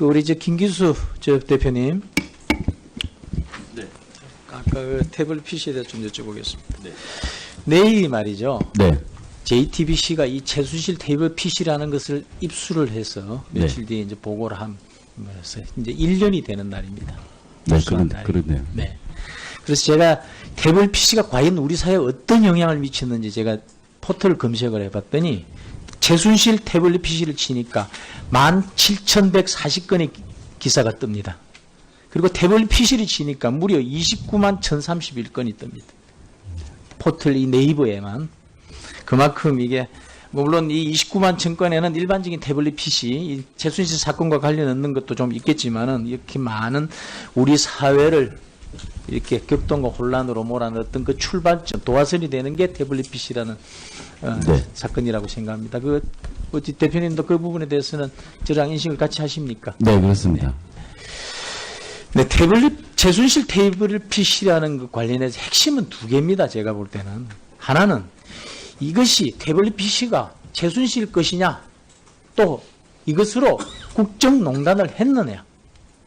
그 우리 김기수 대표님. 네. 아까 그 태블릿 PC에 대해서 좀 여쭤보겠습니다. 네. 내일 말이죠. 네. JTBC가 이 최순실 태블릿 PC라는 것을 입수를 해서 며칠 뒤에 이제 보고를 하면서 이제 1년이 되는 날입니다. 네, 입수한 날이. 그러네요. 네. 그래서 제가 태블릿 PC가 과연 우리 사회에 어떤 영향을 미쳤는지 제가 포털 검색을 해봤더니 최순실 태블릿 PC를 치니까 17,140건의 기사가 뜹니다. 그리고 태블릿 PC를 치니까 무려 291,031건이 뜹니다. 포털 이 네이버에만. 그만큼 이게 물론 이 29만 천 건에는 일반적인 태블릿 PC, 이 최순실 사건과 관련 없는 것도 좀 있겠지만은 이렇게 많은 우리 사회를 이렇게 격동과 혼란으로 몰아넣었던 그 출발점, 도화선이 되는 게 태블릿 PC라는 네. 사건이라고 생각합니다. 어찌 대표님도 그 부분에 대해서는 저랑 인식을 같이 하십니까? 네, 그렇습니다. 네, 최순실 태블릿 PC라는 그 관련해서 핵심은 두 개입니다. 제가 볼 때는. 하나는 이것이 태블릿 PC가 최순실 것이냐, 또 이것으로 국정농단을 했느냐.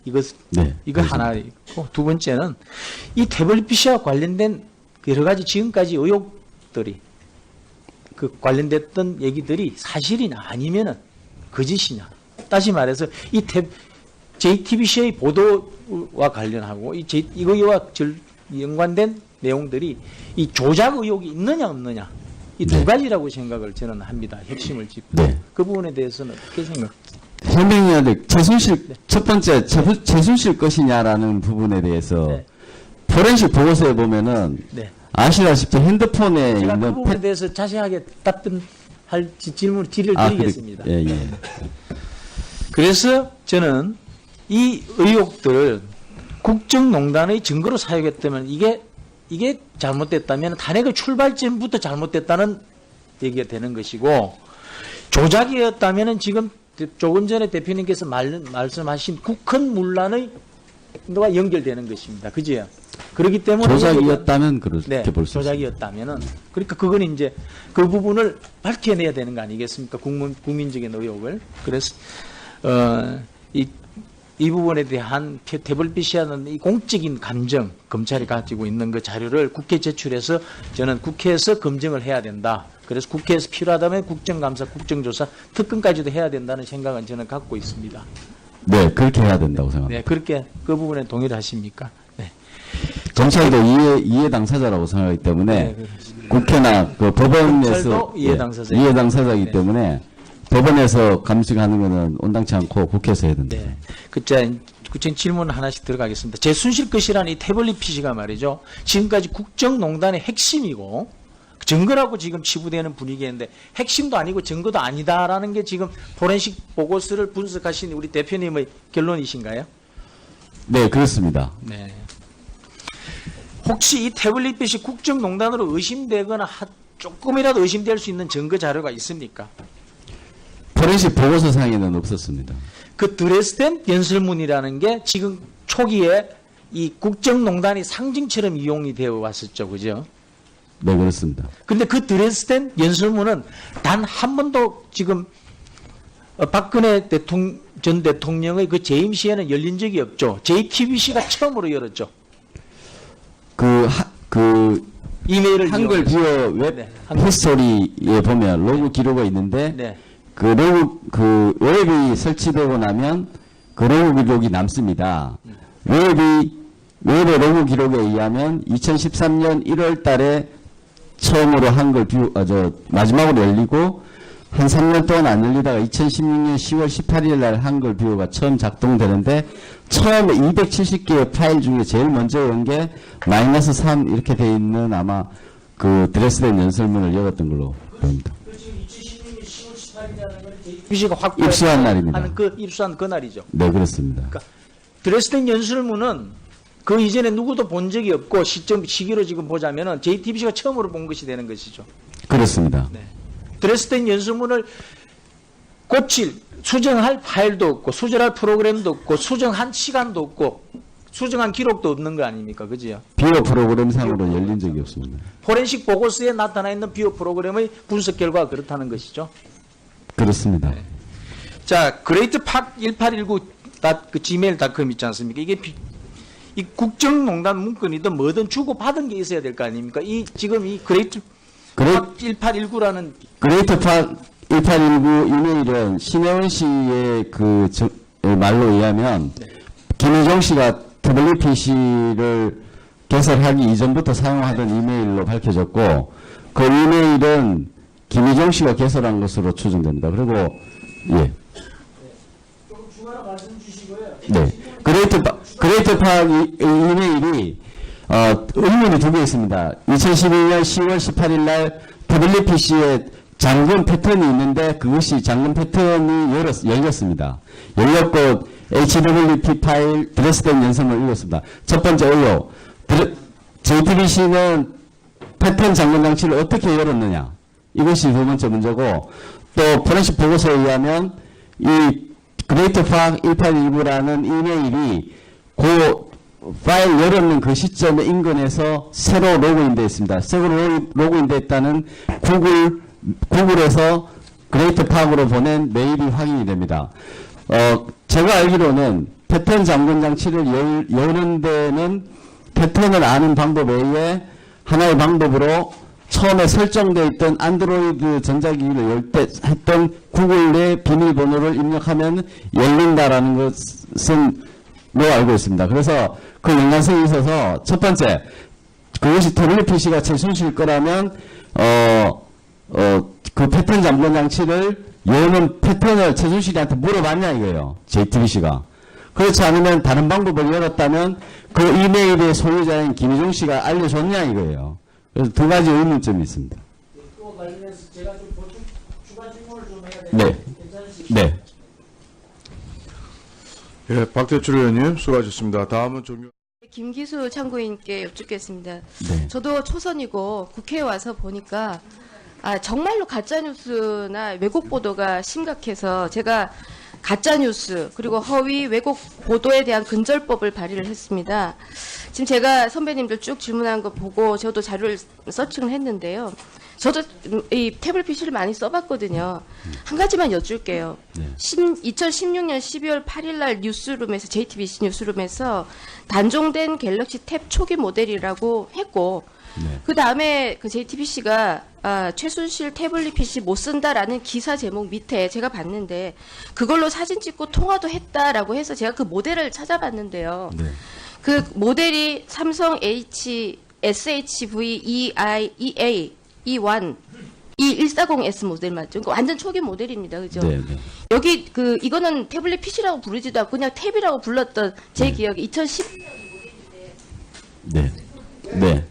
이거 그렇습니다. 하나 있고, 두 번째는 이 태블릿 PC와 관련된 여러 가지 지금까지 의혹들이 그 관련됐던 얘기들이 사실이냐 아니면은 거짓이냐. 다시 말해서 이 JTBC의 보도와 관련하고 이거와 연관된 내용들이 이 조작 의혹이 있느냐 없느냐. 이 두 가지라고 생각을 저는 합니다. 핵심을 짚고. 네. 그 부분에 대해서는 어떻게 생각하세요? 현명해야 첫 번째, 최순실 것이냐라는 부분에 대해서 네. 포렌식 보고서에 보면은 네. 아시다시피 핸드폰에 제가 그 있는 부분에 대해서 자세하게 답변할 질문을 드리겠습니다. 예. 그래서 저는 이 의혹들을 국정농단의 증거로 사용했다면 이게 잘못됐다면 탄핵의 출발점부터 잘못됐다는 얘기가 되는 것이고, 조작이었다면 지금 조금 전에 대표님께서 말씀하신 국헌문란의 와 연결되는 것입니다. 그죠? 그렇기 때문에 조작이었다면 그렇게 볼 수 있습니다. 조작이었다면은, 그러니까 그건 이제 그 부분을 밝혀내야 되는 거 아니겠습니까? 국민적인 의혹을. 그래서 이 부분에 대한 태블릿 PC라는 이 공적인 감정, 검찰이 가지고 있는 그 자료를 국회에 제출해서 저는 국회에서 검증을 해야 된다. 그래서 국회에서 필요하다면 국정감사, 국정조사, 특검까지도 해야 된다는 생각은 저는 갖고 있습니다. 네, 그렇게 해야 된다고 생각합니다. 네, 그렇게 그 부분에 동의를 하십니까? 네. 경찰도 이해 당사자라고 생각하기 때문에 네, 그렇습니다. 국회나 그 법원에서 경찰도 이해 당사자. 이해 당사자이기 네. 때문에 법원에서 감식하는 것은 온당치 않고 국회에서 해야 된다. 네. 구체적인 질문 하나씩 들어가겠습니다. 최순실 것이라는 이 태블릿 PC가 말이죠. 지금까지 국정농단의 핵심이고 증거라고 지금 치부되는 분위기인데 핵심도 아니고 증거도 아니다라는 게 지금 포렌식 보고서를 분석하신 우리 대표님의 결론이신가요? 네, 그렇습니다. 네. 혹시 이 태블릿 PC 국정농단으로 의심되거나 조금이라도 의심될 수 있는 증거 자료가 있습니까? 포렌식 보고서상에는 없었습니다. 그 드레스덴 연설문이라는 게 지금 초기에 이 국정농단의 상징처럼 이용이 되어 왔었죠. 그죠? 네, 그렇습니다. 근데 그 드레스덴 연설문은 단 한 번도 지금 박근혜 전 대통령의 그 재임시에는 열린 적이 없죠. JTBC가 처음으로 열었죠. 이메일을 한글 이용해서. 비어 웹 네, 히스토리에 보면 로그 기록가 있는데 네. 그 웹이 설치되고 나면 그 로그 기록이 남습니다. 웹의 로그 기록에 의하면 2013년 1월 달에 처음으로 마지막으로 열리고 한 3년 동안 안 열리다가 2016년 10월 18일 날 한글 뷰어가 처음 작동되는데 처음에 270개의 파일 중에 제일 먼저 연 게 -3 이렇게 돼 있는 아마 그 드레스덴 연설문을 열었던 걸로 보입니다. 지금 2016년 10월 18일이라는 걸 JTBC가 확보 입수한 날입니다. 입수한 그 날이죠. 네, 그렇습니다. 드레스덴 연설문은 그 이전에 누구도 본 적이 없고 시기로 지금 보자면은 JTBC가 처음으로 본 것이 되는 것이죠. 그렇습니다. 네. 드레스덴 연설문을 수정할 파일도 없고 수정할 프로그램도 없고 수정한 시간도 없고 수정한 기록도 없는 거 아닙니까? 그지요? 비어 프로그램상으로 열린 적이 없습니다. 포렌식 보고서에 나타나 있는 비어 프로그램의 분석 결과가 그렇다는 것이죠. 그렇습니다. 자, 그레이트 팍 1819 그 gmail.com 있지 않습니까? 이게 이 국정농단 문건이든 뭐든 주고 받은 게 있어야 될 거 아닙니까? 이 지금 이 그레이트 그레이- 1819라는 그레이트 팍 1819 이메일은 신혜원 씨의 말로 의하면 김희정 씨가 WPC를 개설하기 이전부터 사용하던 이메일로 밝혀졌고 그 이메일은 김희정 씨가 개설한 것으로 추정됩니다. 그리고 예. 조금 추가로 말씀 주시고요. 네. 그레이트 팍 이메일이 의문이 두 개 있습니다. 2012년 10월 18일 날 WPC에 잠금 패턴이 있는데 그것이 잠금 패턴이 열렸습니다. 열렸고 HWP 파일 드레스된 연성을 읽었습니다. 첫 번째 의혹. JTBC는 패턴 잠금 장치를 어떻게 열었느냐. 이것이 두 번째 문제고 또 포렌식 보고서에 의하면 이 그레이트 팍 1819라는 이메일이 그 파일 열었는 그 시점에 인근에서 새로 로그인되어 있습니다. 새로 로그인되어 있다는 구글에서 그레이트 팍으로 보낸 메일이 확인이 됩니다. 제가 알기로는 패턴 잠금 장치를 여는 데는 패턴을 아는 방법 외에 하나의 방법으로 처음에 설정되어 있던 안드로이드 전자기기를 열 때 했던 구글의 비밀번호를 입력하면 열린다라는 것은 로 알고 있습니다. 그래서 그 연관성이 있어서 첫 번째 그것이 WPC가 최순실 거라면 그 패턴 잠금 장치를 여는 패턴을 최순실이한테 물어봤냐 이거예요. JTBC가. 그렇지 않으면 다른 방법을 열었다면 그 이메일의 소유자인 김희종 씨가 알려줬냐 이거예요. 그래서 두 가지 의문점이 있습니다. 또 관련해서 제가 좀 보충 추가 질문을 좀 해야 네. 되는데 괜찮으시죠? 네. 예, 박대출 의원님 수고하셨습니다. 다음은 종료. 김기수 참고인께 여쭙겠습니다. 네. 저도 초선이고 국회에 와서 보니까 정말로 가짜뉴스나 왜곡 보도가 심각해서 제가 가짜뉴스 그리고 허위 왜곡 보도에 대한 근절법을 발의를 했습니다. 지금 제가 선배님들 쭉 질문한 거 보고 저도 자료를 서칭을 했는데요. 저도 이 태블릿 PC를 많이 써봤거든요. 한 가지만 여쭐게요. 네. 2016년 12월 8일 날 뉴스룸에서 JTBC 뉴스룸에서 단종된 갤럭시 탭 초기 모델이라고 했고 네. 그 다음에 그 JTBC가 최순실 태블릿 PC 못 쓴다라는 기사 제목 밑에 제가 봤는데 그걸로 사진 찍고 통화도 했다라고 해서 제가 그 모델을 찾아봤는데요. 네. 그 모델이 삼성 SHV-EA E1 E140S 모델 맞죠? 그러니까 완전 초기 모델입니다. 그죠? 네. 네. 여기 이거는 태블릿 PC라고 부르지도 않고 그냥 탭이라고 불렀던 제 기억에 2010 네. 네.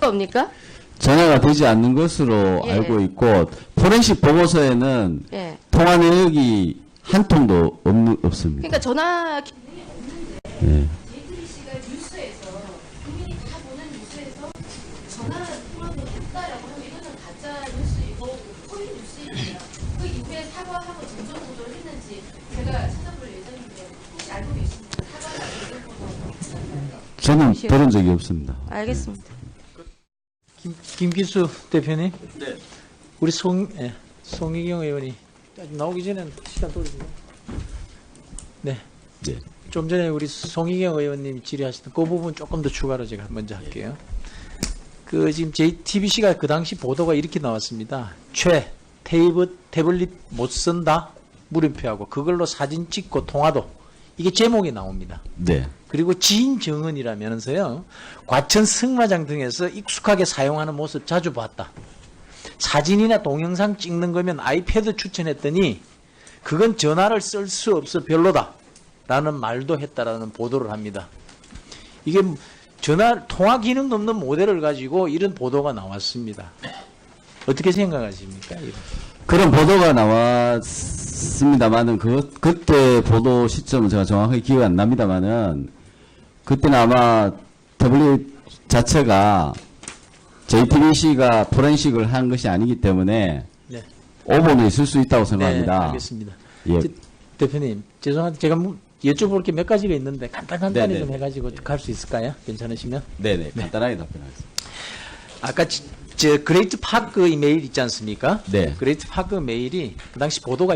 겁니까? 전화가 되지 않는 것으로 예. 알고 있고 포렌식 보고서에는 예. 통화 내역이 한 통도 없습니다. 그러니까 전화 예. JTBC가 뉴스에서 국민이 다 보는 뉴스에서 전화 통화를 했다라고 하면 이거는 가짜 뉴스이고 허위 뉴스입니다. 그 이후에 사과하고 진정 보도를 했는지 제가 찾아볼 예정인데 혹시 알고 계십니까? 사과나 진정 보도. 저는 들은 적이 없습니다. 알겠습니다. 김기수 대표님, 네. 우리 송희경 의원이 나오기 전에 시간 돌리죠. 네. 네. 좀 전에 우리 송희경 의원님 질의하시던 그 부분 조금 더 추가로 제가 먼저 할게요. 그 지금 JTBC가 그 당시 보도가 이렇게 나왔습니다. 태블릿 못 쓴다 물음표하고 그걸로 사진 찍고 통화도 이게 제목이 나옵니다. 네. 그리고 지인 정은이라면서요. 과천 승마장 등에서 익숙하게 사용하는 모습 자주 봤다. 사진이나 동영상 찍는 거면 아이패드 추천했더니 그건 전화를 쓸 수 없어 별로다. 라는 말도 했다라는 보도를 합니다. 이게 통화 기능도 없는 모델을 가지고 이런 보도가 나왔습니다. 어떻게 생각하십니까? 이거? 그런 보도가 나왔습니다만은 그때 보도 시점은 제가 정확하게 기억이 안 납니다만은 그때는 아마 W 자체가 JTBC가 포렌식을 한 것이 아니기 때문에 네. 오본이 있을 수 있다고 생각합니다. 네, 알겠습니다. 예. 대표님, 죄송한데 제가 여쭤볼 게 몇 가지가 있는데 간단히 네네. 좀 해가지고 갈 수 있을까요? 괜찮으시면? 네네. 간단하게 답변하겠습니다. 아까 그레이트 파크 메일 있지 않습니까? 네. 그레이트 파크 메일이 그 당시 보도가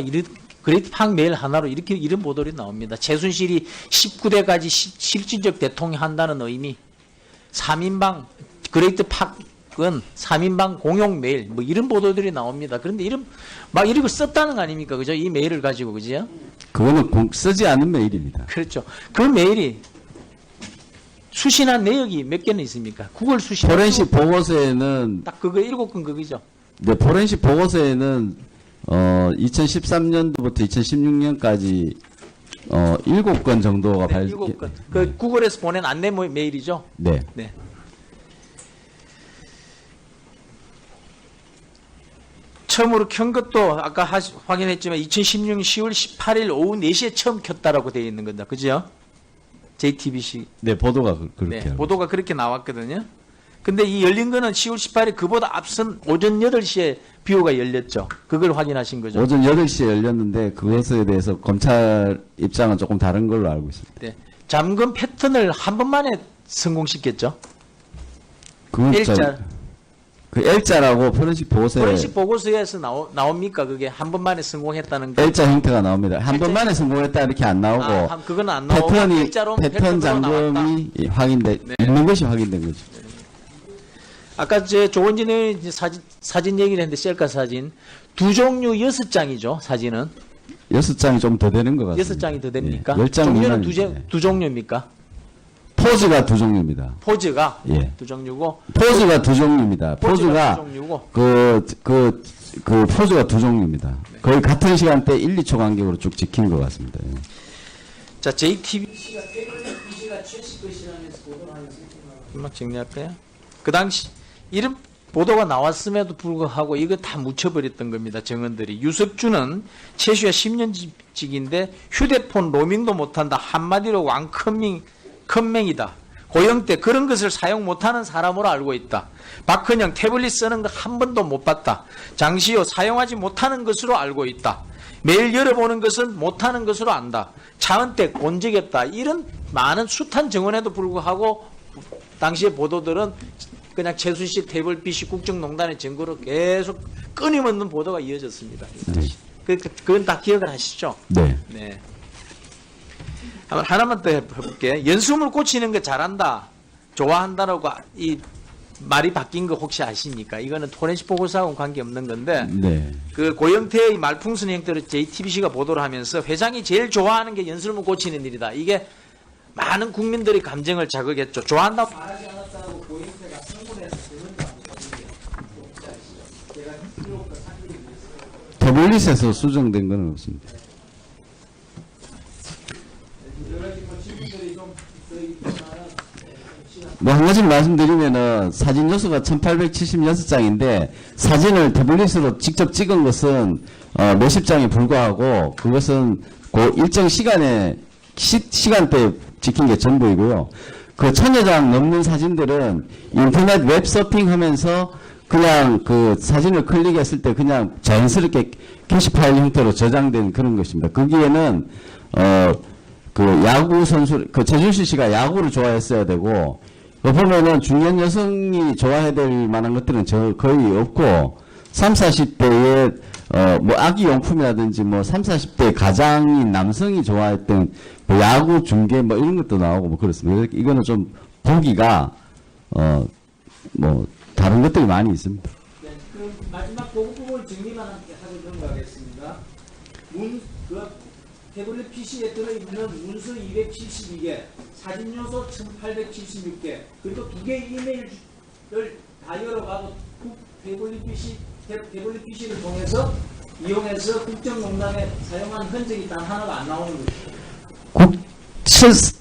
그레이트 팍 메일 하나로 이렇게 이런 보도들이 나옵니다. 최순실이 19대까지 실질적 대통령 한다는 의미. 3인방 그레이트 팍은 3인방 공용 메일 뭐 이런 보도들이 나옵니다. 그런데 이런 막 이런 거 썼다는 거 아닙니까? 그죠? 이 메일을 가지고 그죠? 그거는 쓰지 않은 메일입니다. 그렇죠. 그 메일이 수신한 내역이 몇 개는 있습니까? 구글 수신. 포렌식 보고서에는 딱 그거 7건 그거죠. 네, 포렌식 보고서에는 2013년도부터 2016년까지 7건 정도가 네, 발 7건. 그 구글에서 보낸 안내 메일이죠. 네. 네. 처음으로 켠 것도 아까 확인했지만 2016년 10월 18일 오후 4시에 처음 켰다라고 되어 있는 겁니다. 그죠? JTBC. 네, 보도가 그렇게 네, 하고. 보도가 그렇게 나왔거든요. 근데 이 열린 거는 10월 18일 그보다 앞선 오전 8시에 비호가 열렸죠. 그걸 확인하신 거죠. 오전 8시에 열렸는데 그것에 대해서 검찰 입장은 조금 다른 걸로 알고 있습니다. 네. 잠금 패턴을 한 번만에 성공시켰죠. 그건 L자. 그 L자라고 포렌식 보고서에 포렌식 보고서에서 나옵니까? 그게 한 번만에 성공했다는 거. L자 형태가 나옵니다. 한 L자 번만에 성공했다 이렇게 안 나오고 그건 안 나오고 패턴 잠금이 확인돼 네. 있는 것이 확인된 거죠. 아까 조원진 의원이 사진 얘기를 했는데 셀카 사진 2종류 6장이죠. 사진은 6장이 좀 더 되는 것 같습니다. 6장이 더 됩니까? 10장 종류는 미만입니다. 두 종류입니까? 포즈가 2종류입니다. 포즈가 예. 2종류고 포즈가 2종류입니다. 포즈가 포즈가 2종류고 그 포즈가 2종류입니다. 거의 같은 시간대 1, 2초 간격으로 쭉 지킨 것 같습니다. 예. 자, JTBC가 태블릿PC가 최씨 것이라면서 보도를 하면서 금방 정리할까요? 그 당시 이런 보도가 나왔음에도 불구하고 이거 다 묻혀버렸던 겁니다. 정원들이. 유석준은 최수야 10년직인데 휴대폰 로밍도 못한다. 한마디로 왕컨맹이다. 고영태 그런 것을 사용 못하는 사람으로 알고 있다. 박헌영 태블릿 쓰는 거 한 번도 못 봤다. 장시호 사용하지 못하는 것으로 알고 있다. 매일 열어보는 것은 못하는 것으로 안다. 차은택 본 적이 없다. 이런 많은 숱한 증언에도 불구하고 당시의 보도들은 그냥 최순실 태블릿PC 국정농단의 증거로 계속 끊임없는 보도가 이어졌습니다. 네. 그건 다 기억을 하시죠? 네. 네. 하나만 더 해볼게. 연수물 고치는 거 잘한다, 좋아한다라고 이 말이 바뀐 거 혹시 아십니까? 이거는 토렌식 보고서하고는 관계없는 건데 네. 그 고영태의 말풍선 형태로 JTBC가 보도를 하면서 회장이 제일 좋아하는 게 연수물 고치는 일이다. 이게 많은 국민들의 감정을 자극했죠. 좋아한다고 말하지 않았다고 고영태가 성분해서 태블릿에서 수정된 건 없습니다. 뭐 한 가지를 말씀드리면은 사진 요소가 1876장인데 사진을 태블릿으로 직접 찍은 것은 몇십 장에 불과하고 그것은 그 일정 시간대에 찍힌 게 전부이고요. 그 1000여 장 넘는 사진들은 인터넷 웹 서핑하면서 그냥 그 사진을 클릭했을 때 그냥 자연스럽게 게시 파일 형태로 저장된 그런 것입니다. 거기에는 그 야구 선수 그 최준실 씨가 야구를 좋아했어야 되고 보면은 중년 여성이 좋아해야 될 만한 것들은 거의 없고 30, 40대의 뭐 아기 용품이라든지 뭐 30, 40대 가장인 남성이 좋아했던 뭐 야구 중계 뭐 이런 것도 나오고 뭐 그렇습니다. 이거는 좀 보기가 뭐 다른 것들이 많이 있습니다. 네, 그 마지막 보고 부분 정리만 하고 넘어가겠습니다. 태블릿 PC에 들어있는 문서 272개, 사진 요소 1876개, 그리고 2개의 이메일을 다 열어가도 태블릿 PC를 통해서 이용해서 국정농단에 사용한 흔적이 단 하나가 안 나오는 거죠.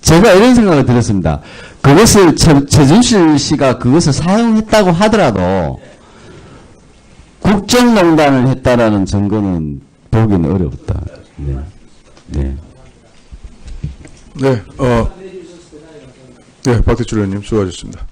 제가 이런 생각을 들었습니다. 그것을 최준실 씨가 그것을 사용했다고 하더라도 국정농단을 했다라는 증거는 보기는 어렵다. 네. 네. 네, 박대출 의원님 수고하셨습니다.